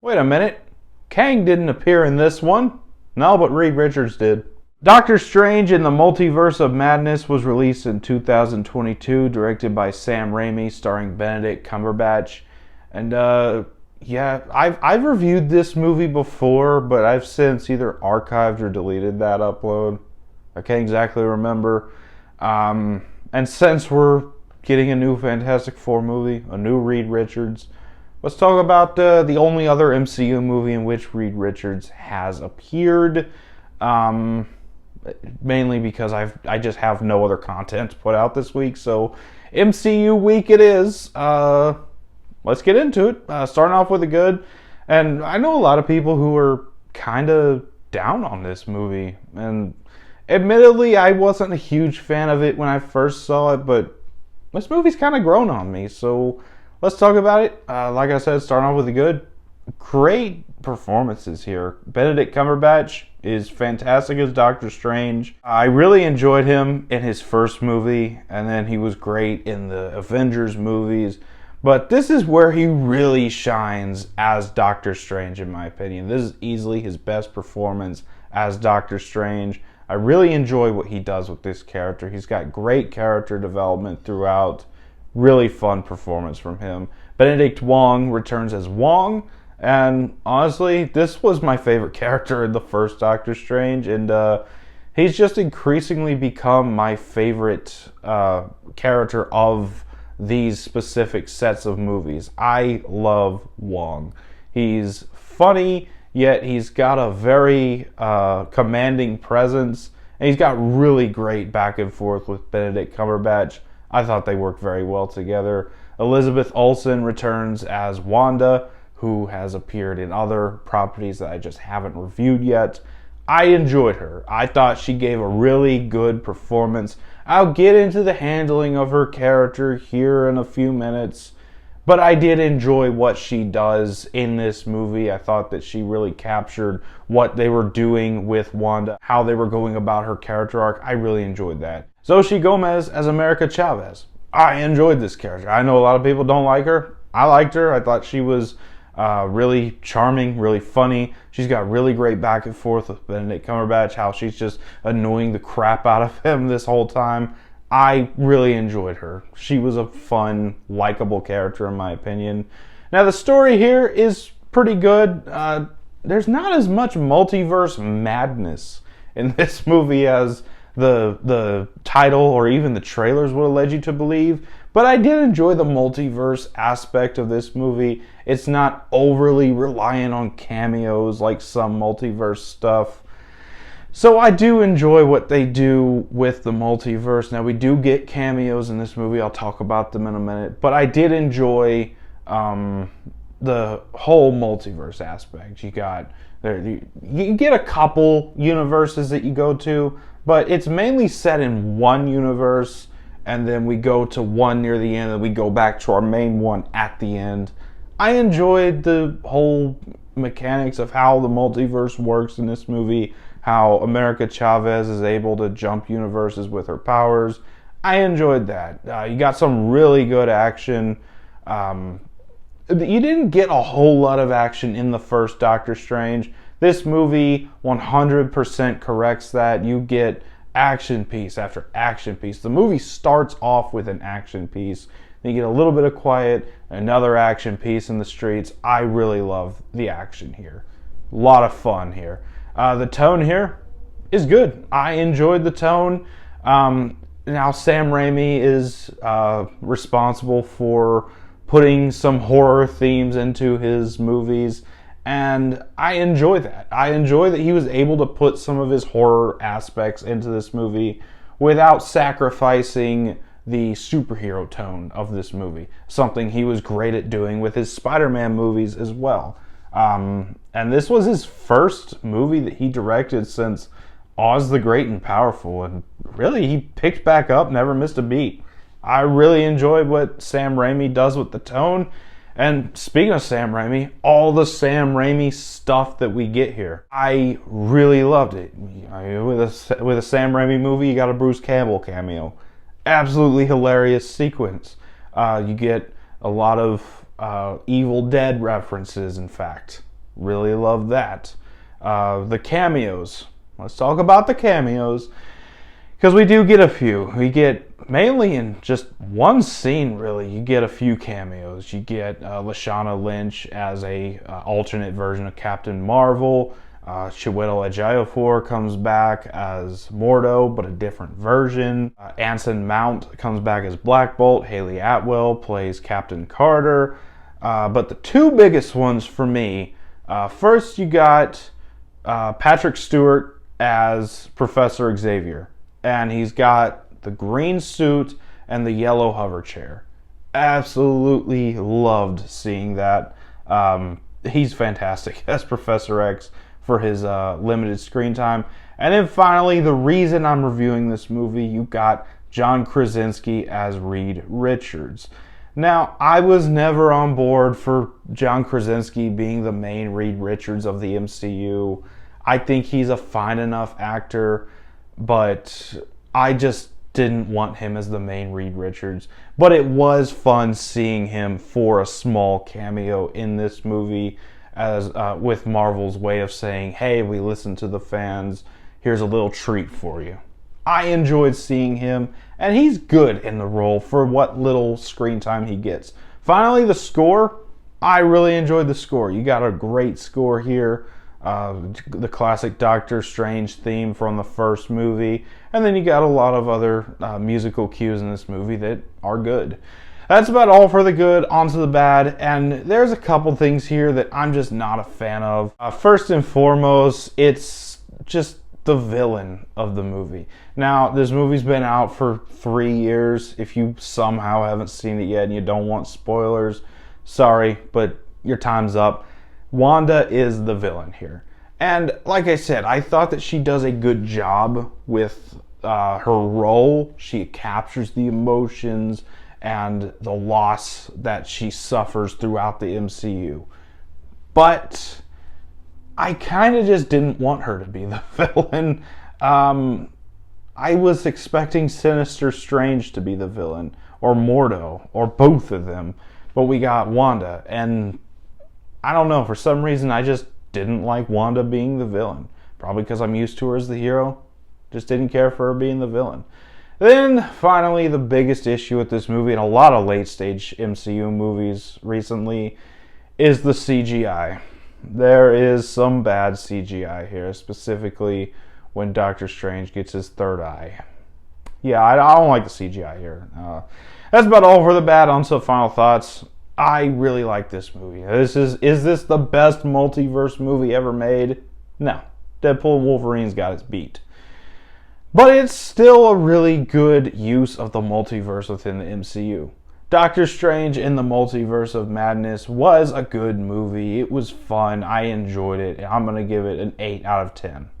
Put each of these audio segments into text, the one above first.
Wait a minute. Kang didn't appear in this one. No, but Reed Richards did. Doctor Strange in the Multiverse of Madness was released in 2022, directed by Sam Raimi, starring Benedict Cumberbatch. And yeah, I've reviewed this movie before, but I've since either archived or deleted that upload. I can't exactly remember. And since we're getting a new Fantastic Four movie, a new Reed Richards, let's talk about the only other MCU movie in which Reed Richards has appeared. Mainly because I just have no other content to put out this week, so MCU week it is. Let's get into it. Starting off with the good, and I know a lot of people who are kind of down on this movie, and admittedly I wasn't a huge fan of it when I first saw it, but this movie's kind of grown on me, so let's talk about it. Like I said, starting off with the good. Great performances here. Benedict Cumberbatch is fantastic as Doctor Strange. I really enjoyed him in his first movie, and then he was great in the Avengers movies. But this is where he really shines as Doctor Strange, in my opinion. This is easily his best performance as Doctor Strange. I really enjoy what he does with this character. He's got great character development throughout. Really fun performance from him. Benedict Wong returns as Wong. And honestly, this was my favorite character in the first Doctor Strange, and he's just increasingly become my favorite character of these specific sets of movies. I love Wong. He's funny, yet he's got a very commanding presence, and he's got really great back and forth with Benedict Cumberbatch. I thought they worked very well together. Elizabeth Olsen returns as Wanda, who has appeared in other properties that I just haven't reviewed yet. I enjoyed her. I thought she gave a really good performance. I'll get into the handling of her character here in a few minutes, but I did enjoy what she does in this movie. I thought that she really captured what they were doing with Wanda, how they were going about her character arc. I really enjoyed that. Xochitl Gomez as America Chavez. I enjoyed this character. I know a lot of people don't like her. I liked her. I thought she was really charming, really funny. She's got really great back and forth with Benedict Cumberbatch, how she's just annoying the crap out of him this whole time. I really enjoyed her. She was a fun, likable character in my opinion. Now the story here is pretty good. There's not as much multiverse madness in this movie as the title or even the trailers would have led you to believe. But I did enjoy the multiverse aspect of this movie. It's not overly reliant on cameos like some multiverse stuff. So I do enjoy what they do with the multiverse. Now we do get cameos in this movie. I'll talk about them in a minute. But I did enjoy the whole multiverse aspect. You get a couple universes that you go to, but it's mainly set in one universe. And then we go to one near the end, and we go back to our main one at the end. I enjoyed the whole mechanics of how the multiverse works in this movie, how America Chavez is able to jump universes with her powers. I enjoyed that. You got some really good action. You didn't get a whole lot of action in the first Doctor Strange. This movie 100% corrects that. You get action piece after action piece. The movie starts off with an action piece. Then you get a little bit of quiet, another action piece in the streets. I really love the action here. A lot of fun here. The tone here is good. I enjoyed the tone. Now Sam Raimi is responsible for putting some horror themes into his movies. And I enjoy that. I enjoy that he was able to put some of his horror aspects into this movie without sacrificing the superhero tone of this movie. Something he was great at doing with his Spider-Man movies as well. And this was his first movie that he directed since Oz the Great and Powerful. And really, he picked back up, never missed a beat. I really enjoyed what Sam Raimi does with the tone. And speaking of Sam Raimi, all the Sam Raimi stuff that we get here, I really loved it. With a Sam Raimi movie, you got a Bruce Campbell cameo. Absolutely hilarious sequence. You get a lot of Evil Dead references, in fact. Really love that. The cameos. Let's talk about the cameos. Because we do get a few. We get mainly in just one scene, really. You get a few cameos. You get Lashana Lynch as a alternate version of Captain Marvel. Chiwetel Ejiofor comes back as Mordo, but a different version. Anson Mount comes back as Black Bolt. Haley Atwell plays Captain Carter. But the two biggest ones for me, first you got Patrick Stewart as Professor Xavier. And he's got the green suit and the yellow hover chair. Absolutely loved seeing that. He's fantastic as Professor X for his limited screen time. And then finally, the reason I'm reviewing this movie, you got John Krasinski as Reed Richards. Now, I was never on board for John Krasinski being the main Reed Richards of the MCU. I think he's a fine enough actor, but I just didn't want him as the main Reed Richards. But it was fun seeing him for a small cameo in this movie, as with Marvel's way of saying, hey, we listen to the fans, here's a little treat for you. I enjoyed seeing him, and he's good in the role for what little screen time he gets. Finally, the score. I really enjoyed the score. You got a great score here. The classic Doctor Strange theme from the first movie, and then you got a lot of other musical cues in this movie that are good. That's about all for the good. On to the bad, and there's a couple things here that I'm just not a fan of. First and foremost, it's just the villain of the movie. Now, this movie's been out for 3 years. If you somehow haven't seen it yet and you don't want spoilers, sorry, but your time's up. Wanda is the villain here. And like I said, I thought that she does a good job with her role. She captures the emotions and the loss that she suffers throughout the MCU. But I kind of just didn't want her to be the villain. I was expecting Sinister Strange to be the villain, or Mordo, or both of them. But we got Wanda, and I don't know, for some reason I just didn't like Wanda being the villain. Probably because I'm used to her as the hero. Just didn't care for her being the villain. Then, finally, the biggest issue with this movie, and a lot of late-stage MCU movies recently, is the CGI. There is some bad CGI here, specifically when Doctor Strange gets his third eye. Yeah, I don't like the CGI here. That's about all for the bad. On to the final thoughts. I really like this movie. Is this the best multiverse movie ever made? No. Deadpool and Wolverine's got its beat. But it's still a really good use of the multiverse within the MCU. Doctor Strange in the Multiverse of Madness was a good movie. It was fun. I enjoyed it. I'm going to give it an 8 out of 10.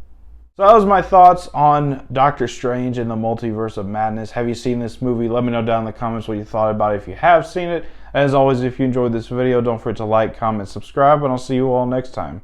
So that was my thoughts on Doctor Strange in the Multiverse of Madness. Have you seen this movie? Let me know down in the comments what you thought about it if you have seen it. As always, if you enjoyed this video, don't forget to like, comment, subscribe, and I'll see you all next time.